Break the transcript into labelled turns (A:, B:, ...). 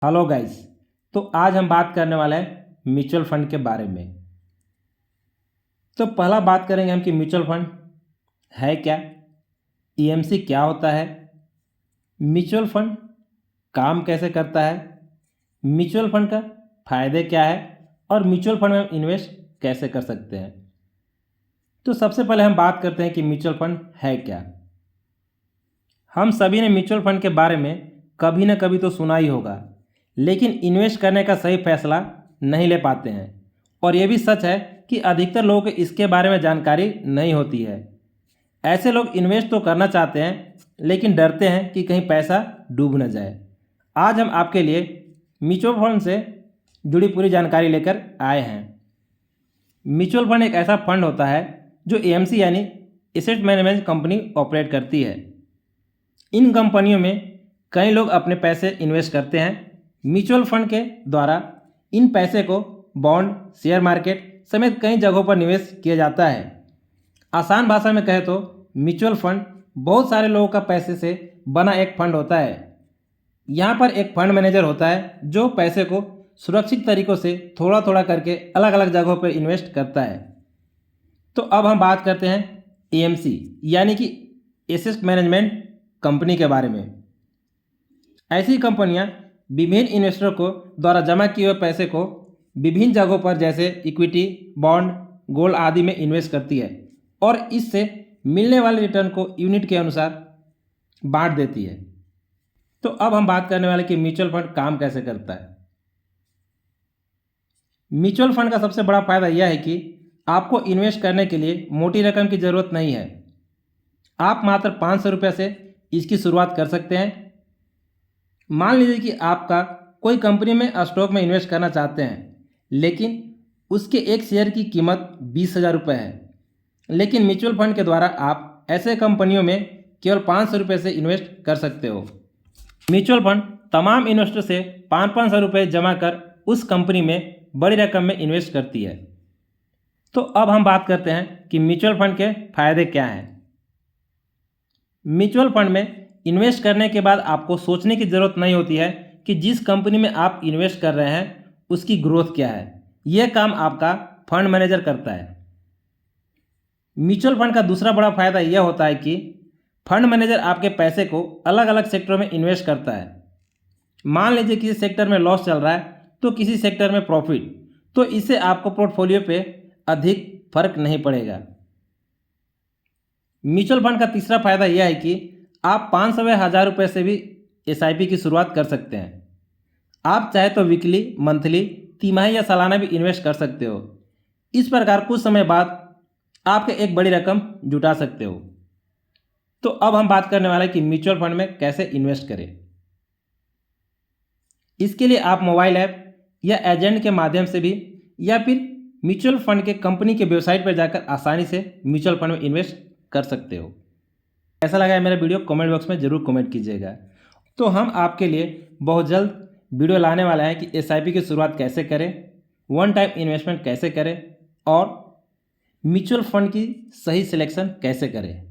A: Hello guys. तो आज हम बात करने वाले हैं म्यूचुअल फंड के बारे में। तो पहला बात करेंगे हम कि म्यूचुअल फंड है क्या, ईएमसी क्या होता है, म्यूचुअल फंड काम कैसे करता है, म्यूचुअल फंड का फ़ायदे क्या है और म्यूचुअल फंड में हम इन्वेस्ट कैसे कर सकते हैं। तो सबसे पहले हम बात करते हैं कि म्यूचुअल फंड है क्या। हम सभी ने म्यूचुअल फंड के बारे में कभी ना कभी तो सुना ही होगा, लेकिन इन्वेस्ट करने का सही फैसला नहीं ले पाते हैं। और ये भी सच है कि अधिकतर लोगों को इसके बारे में जानकारी नहीं होती है। ऐसे लोग इन्वेस्ट तो करना चाहते हैं, लेकिन डरते हैं कि कहीं पैसा डूब न जाए। आज हम आपके लिए म्यूचुअल फंड से जुड़ी पूरी जानकारी लेकर आए हैं। म्यूचुअल फंड एक ऐसा फंड होता है जो एएमसी यानी एसेट मैनेजमेंट कंपनी ऑपरेट करती है। इन कंपनियों में कई लोग अपने पैसे इन्वेस्ट करते हैं। म्यूचुअल फंड के द्वारा इन पैसे को बॉन्ड, शेयर मार्केट समेत कई जगहों पर निवेश किया जाता है। आसान भाषा में कहें तो म्यूचुअल फंड बहुत सारे लोगों का पैसे से बना एक फंड होता है। यहाँ पर एक फंड मैनेजर होता है जो पैसे को सुरक्षित तरीकों से थोड़ा थोड़ा करके अलग अलग जगहों पर इन्वेस्ट करता है। तो अब हम बात करते हैं एएमसी यानी कि एसेट मैनेजमेंट कंपनी के बारे में। ऐसी कंपनियां विभिन्न इन्वेस्टरों को द्वारा जमा किए हुए पैसे को विभिन्न जगहों पर जैसे इक्विटी, बॉन्ड, गोल्ड आदि में इन्वेस्ट करती है और इससे मिलने वाले रिटर्न को यूनिट के अनुसार बांट देती है। तो अब हम बात करने वाले कि म्यूचुअल फंड काम कैसे करता है। म्यूचुअल फंड का सबसे बड़ा फायदा यह है कि आपको इन्वेस्ट करने के लिए मोटी रकम की ज़रूरत नहीं है। आप मात्र 500 रुपये से इसकी शुरुआत कर सकते हैं। मान लीजिए कि आपका कोई कंपनी में स्टॉक में इन्वेस्ट करना चाहते हैं, लेकिन उसके एक शेयर की कीमत 20,000 रुपये है, लेकिन म्यूचुअल फंड के द्वारा आप ऐसे कंपनियों में केवल 500 रुपये से इन्वेस्ट कर सकते हो। म्यूचुअल फंड तमाम इन्वेस्टर से 500 रुपये जमा कर उस कंपनी में बड़ी रकम में इन्वेस्ट करती है। तो अब हम बात करते हैं कि म्यूचुअल फंड के फायदे क्या हैं। म्यूचुअल फंड में इन्वेस्ट करने के बाद आपको सोचने की ज़रूरत नहीं होती है कि जिस कंपनी में आप इन्वेस्ट कर रहे हैं उसकी ग्रोथ क्या है। यह काम आपका फंड मैनेजर करता है। म्यूचुअल फंड का दूसरा बड़ा फायदा यह होता है कि फंड मैनेजर आपके पैसे को अलग अलग सेक्टरों में इन्वेस्ट करता है। मान लीजिए किसी सेक्टर में लॉस चल रहा है तो किसी सेक्टर में प्रॉफिट, तो इससे आपको पोर्टफोलियो पे अधिक फर्क नहीं पड़ेगा। म्यूचुअल फंड का तीसरा फायदा यह है कि आप 500 या 1000 रुपये से भी एसआईपी की शुरुआत कर सकते हैं। आप चाहे तो वीकली, मंथली, तिमाही या सालाना भी इन्वेस्ट कर सकते हो। इस प्रकार कुछ समय बाद आपके एक बड़ी रकम जुटा सकते हो। तो अब हम बात करने वाले हैं कि म्यूचुअल फंड में कैसे इन्वेस्ट करें। इसके लिए आप मोबाइल ऐप या एजेंट के माध्यम से भी या फिर म्यूचुअल फंड के कंपनी के वेबसाइट पर जाकर आसानी से म्यूचुअल फंड में इन्वेस्ट कर सकते हो। कैसा लगा है मेरा वीडियो कमेंट बॉक्स में ज़रूर कमेंट कीजिएगा। तो हम आपके लिए बहुत जल्द वीडियो लाने वाला है कि एसआईपी की शुरुआत कैसे करें, वन टाइम इन्वेस्टमेंट कैसे करें और म्यूचुअल फंड की सही सिलेक्शन कैसे करें।